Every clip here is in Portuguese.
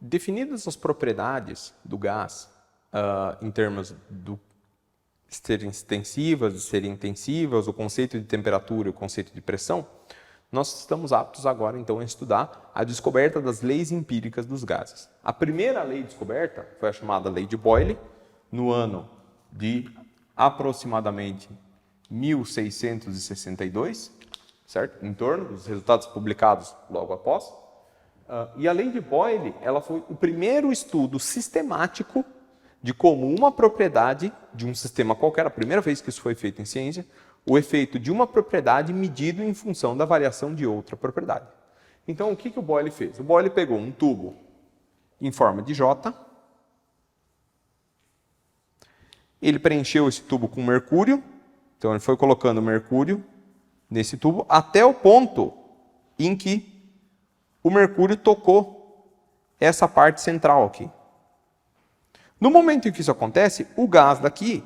Definidas as propriedades do gás, em termos de serem extensivas, de serem intensivas, o conceito de temperatura e o conceito de pressão, nós estamos aptos agora, então, a estudar a descoberta das leis empíricas dos gases. A primeira lei descoberta foi a chamada Lei de Boyle, no ano de aproximadamente 1662, certo? Em torno dos resultados publicados logo após. E a Lei de Boyle, ela foi o primeiro estudo sistemático de como uma propriedade de um sistema qualquer, a primeira vez que isso foi feito em ciência, o efeito de uma propriedade medido em função da variação de outra propriedade. Então, o que o Boyle fez? O Boyle pegou um tubo em forma de J, ele preencheu esse tubo com mercúrio, então ele foi colocando mercúrio nesse tubo até o ponto em que o mercúrio tocou essa parte central aqui. No momento em que isso acontece, o gás daqui,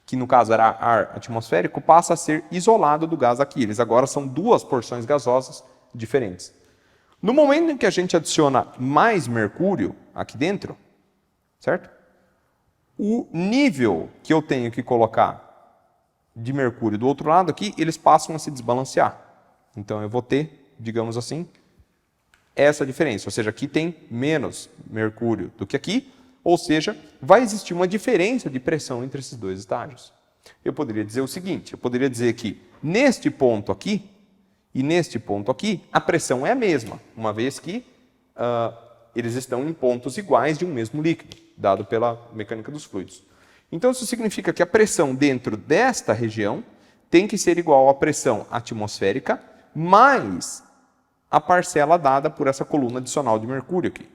que no caso era ar atmosférico, passa a ser isolado do gás aqui. Eles agora são duas porções gasosas diferentes. No momento em que a gente adiciona mais mercúrio aqui dentro, certo? O nível que eu tenho que colocar de mercúrio do outro lado aqui, eles passam a se desbalancear. Então eu vou ter, digamos assim, essa diferença. Ou seja, aqui tem menos mercúrio do que aqui, ou seja, vai existir uma diferença de pressão entre esses dois estágios. Eu poderia dizer o seguinte, eu poderia dizer que neste ponto aqui e neste ponto aqui, a pressão é a mesma, uma vez que eles estão em pontos iguais de um mesmo líquido, dado pela mecânica dos fluidos. Então, isso significa que a pressão dentro desta região tem que ser igual à pressão atmosférica mais a parcela dada por essa coluna adicional de mercúrio aqui.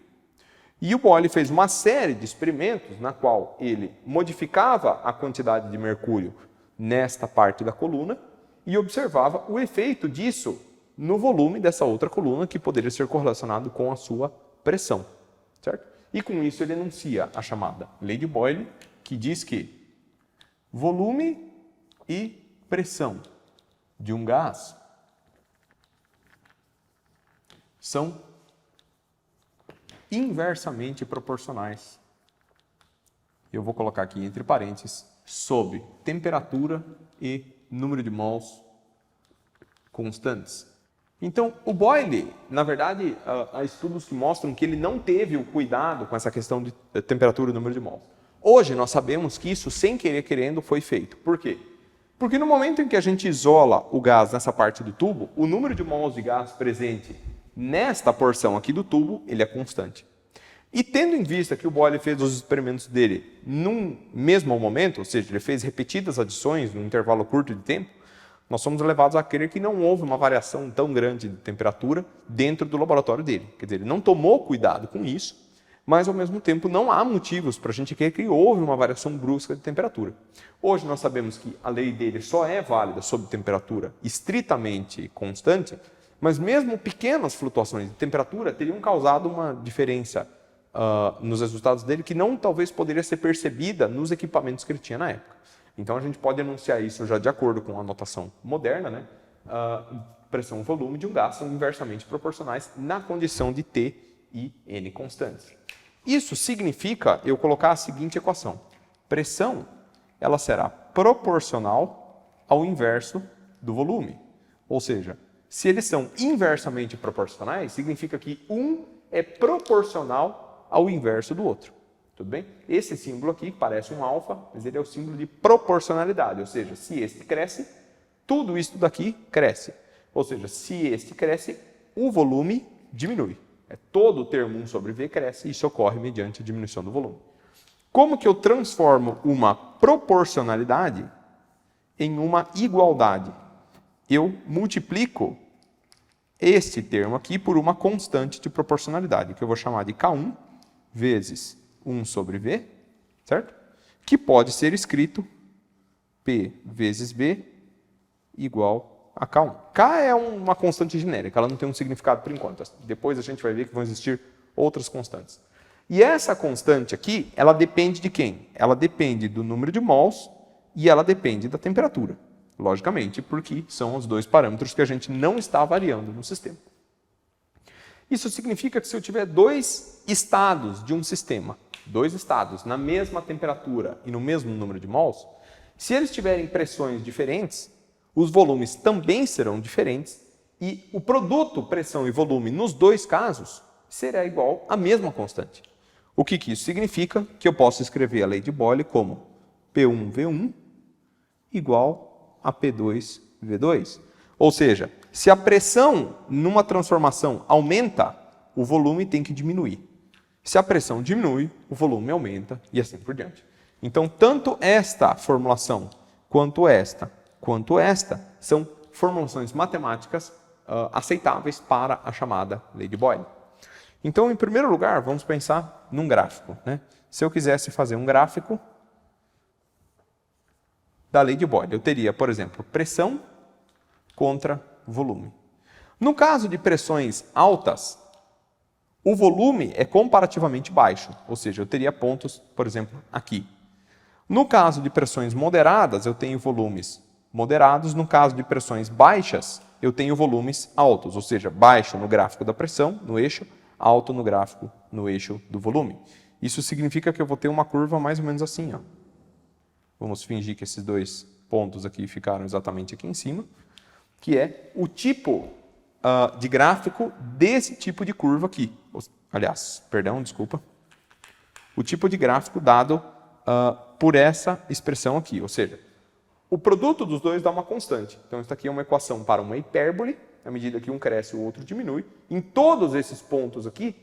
E o Boyle fez uma série de experimentos na qual ele modificava a quantidade de mercúrio nesta parte da coluna e observava o efeito disso no volume dessa outra coluna, que poderia ser correlacionado com a sua pressão, certo? E com isso ele enuncia a chamada Lei de Boyle, que diz que volume e pressão de um gás são inversamente proporcionais. Eu vou colocar aqui entre parênteses, sob temperatura e número de mols constantes. Então, o Boyle, na verdade, há estudos que mostram que ele não teve o cuidado com essa questão de temperatura e número de mols. Hoje, nós sabemos que isso, sem querer querendo, foi feito. Por quê? Porque no momento em que a gente isola o gás nessa parte do tubo, o número de mols de gás presente nesta porção aqui do tubo, ele é constante. E tendo em vista que o Boyle fez os experimentos dele num mesmo momento, ou seja, ele fez repetidas adições num intervalo curto de tempo, nós somos levados a crer que não houve uma variação tão grande de temperatura dentro do laboratório dele. Quer dizer, ele não tomou cuidado com isso, mas ao mesmo tempo não há motivos para a gente crer que houve uma variação brusca de temperatura. Hoje nós sabemos que a lei dele só é válida sob temperatura estritamente constante, mas mesmo pequenas flutuações de temperatura teriam causado uma diferença nos resultados dele que não talvez poderia ser percebida nos equipamentos que ele tinha na época. Então a gente pode anunciar isso já de acordo com a notação moderna, né? Pressão e volume de um gás são inversamente proporcionais na condição de T e N constantes. Isso significa eu colocar a seguinte equação. Pressão, ela será proporcional ao inverso do volume. Ou seja, se eles são inversamente proporcionais, significa que um é proporcional ao inverso do outro. Tudo bem? Esse símbolo aqui parece um alfa, mas ele é o símbolo de proporcionalidade. Ou seja, se este cresce, tudo isso daqui cresce. Ou seja, se este cresce, o volume diminui. Todo o termo 1 sobre V cresce e isso ocorre mediante a diminuição do volume. Como que eu transformo uma proporcionalidade em uma igualdade? Eu multiplico este termo aqui por uma constante de proporcionalidade, que eu vou chamar de K1 vezes 1 sobre V, certo? Que pode ser escrito P vezes B igual a K1. K é uma constante genérica, ela não tem um significado por enquanto. Depois a gente vai ver que vão existir outras constantes. E essa constante aqui, ela depende de quem? Ela depende do número de mols e ela depende da temperatura. Logicamente, porque são os dois parâmetros que a gente não está variando no sistema. Isso significa que se eu tiver dois estados de um sistema, dois estados na mesma temperatura e no mesmo número de mols, se eles tiverem pressões diferentes, os volumes também serão diferentes e o produto pressão e volume nos dois casos será igual à mesma constante. O que isso significa? Que eu posso escrever a lei de Boyle como P1V1 igual a P2V2. Ou seja, se a pressão numa transformação aumenta, o volume tem que diminuir. Se a pressão diminui, o volume aumenta e assim por diante. Então, tanto esta formulação quanto esta são formulações matemáticas aceitáveis para a chamada lei de Boyle. Então, em primeiro lugar, vamos pensar num gráfico, né? Se eu quisesse fazer um gráfico da lei de Boyle, eu teria, por exemplo, pressão contra volume. No caso de pressões altas, o volume é comparativamente baixo, ou seja, eu teria pontos, por exemplo, aqui. No caso de pressões moderadas, eu tenho volumes moderados. No caso de pressões baixas, eu tenho volumes altos, ou seja, baixo no gráfico da pressão, no eixo, alto no gráfico, no eixo do volume. Isso significa que eu vou ter uma curva mais ou menos assim, ó. Vamos fingir que esses dois pontos aqui ficaram exatamente aqui em cima, que é o tipo de gráfico desse tipo de curva aqui. Aliás, perdão, desculpa. O tipo de gráfico dado por essa expressão aqui, ou seja, o produto dos dois dá uma constante. Então, isso aqui é uma equação para uma hipérbole, à medida que um cresce, o outro diminui. Em todos esses pontos aqui,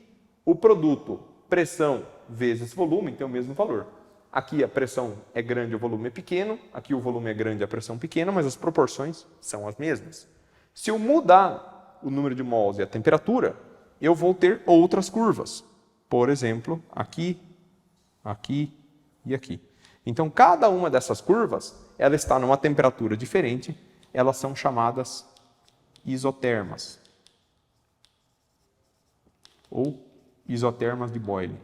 o produto pressão vezes volume tem o mesmo valor. Aqui a pressão é grande, o volume é pequeno. Aqui o volume é grande, a pressão pequena, mas as proporções são as mesmas. Se eu mudar o número de mols e a temperatura, eu vou ter outras curvas. Por exemplo, aqui, aqui e aqui. Então, cada uma dessas curvas, ela está numa temperatura diferente. Elas são chamadas isotermas. Ou isotermas de Boyle.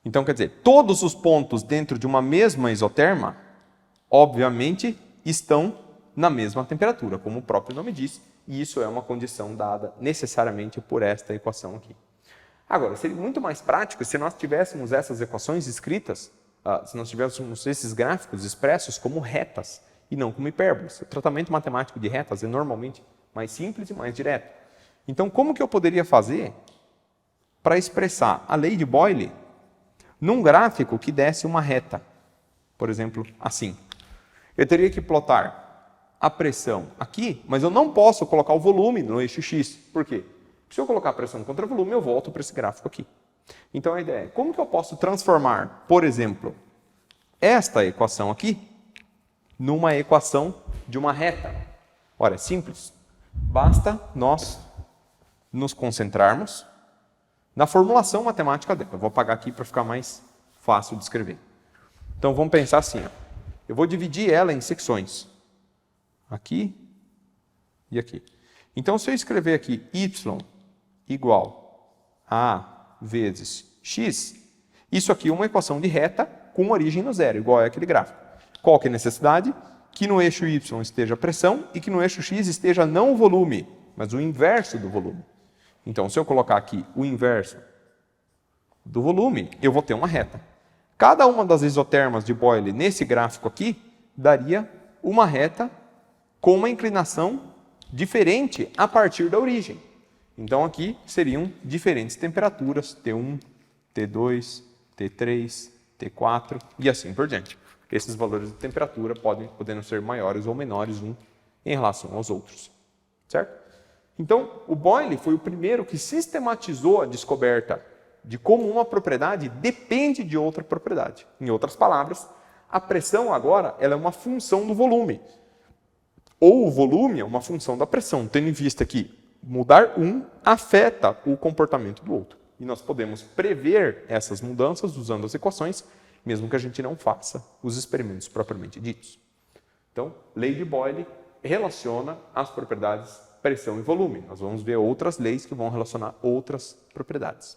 Então, quer dizer, todos os pontos dentro de uma mesma isoterma, obviamente, estão na mesma temperatura, como o próprio nome diz, e isso é uma condição dada necessariamente por esta equação aqui. Agora, seria muito mais prático se nós tivéssemos essas equações escritas, se nós tivéssemos esses gráficos expressos como retas e não como hipérboles. O tratamento matemático de retas é normalmente mais simples e mais direto. Então, como que eu poderia fazer para expressar a lei de Boyle num gráfico que desse uma reta? Por exemplo, assim. Eu teria que plotar a pressão aqui, mas eu não posso colocar o volume no eixo X. Por quê? Se eu colocar pressão contra volume, eu volto para esse gráfico aqui. Então, a ideia é, como que eu posso transformar, por exemplo, esta equação aqui numa equação de uma reta? Ora, é simples. Basta nós nos concentrarmos na formulação matemática dela. Eu vou apagar aqui para ficar mais fácil de escrever. Então, vamos pensar assim. Ó. Eu vou dividir ela em secções. Aqui e aqui. Então, se eu escrever aqui y igual a vezes x, isso aqui é uma equação de reta com origem no zero, igual a aquele gráfico. Qual que é a necessidade? Que no eixo y esteja a pressão e que no eixo x esteja não o volume, mas o inverso do volume. Então, se eu colocar aqui o inverso do volume, eu vou ter uma reta. Cada uma das isotermas de Boyle nesse gráfico aqui daria uma reta com uma inclinação diferente a partir da origem. Então, aqui seriam diferentes temperaturas, T1, T2, T3, T4 e assim por diante. Esses valores de temperatura podendo ser maiores ou menores um em relação aos outros. Certo? Então, o Boyle foi o primeiro que sistematizou a descoberta de como uma propriedade depende de outra propriedade. Em outras palavras, a pressão agora ela é uma função do volume. Ou o volume é uma função da pressão, tendo em vista que mudar um afeta o comportamento do outro. E nós podemos prever essas mudanças usando as equações, mesmo que a gente não faça os experimentos propriamente ditos. Então, lei de Boyle relaciona as propriedades pressão e volume. Nós vamos ver outras leis que vão relacionar outras propriedades.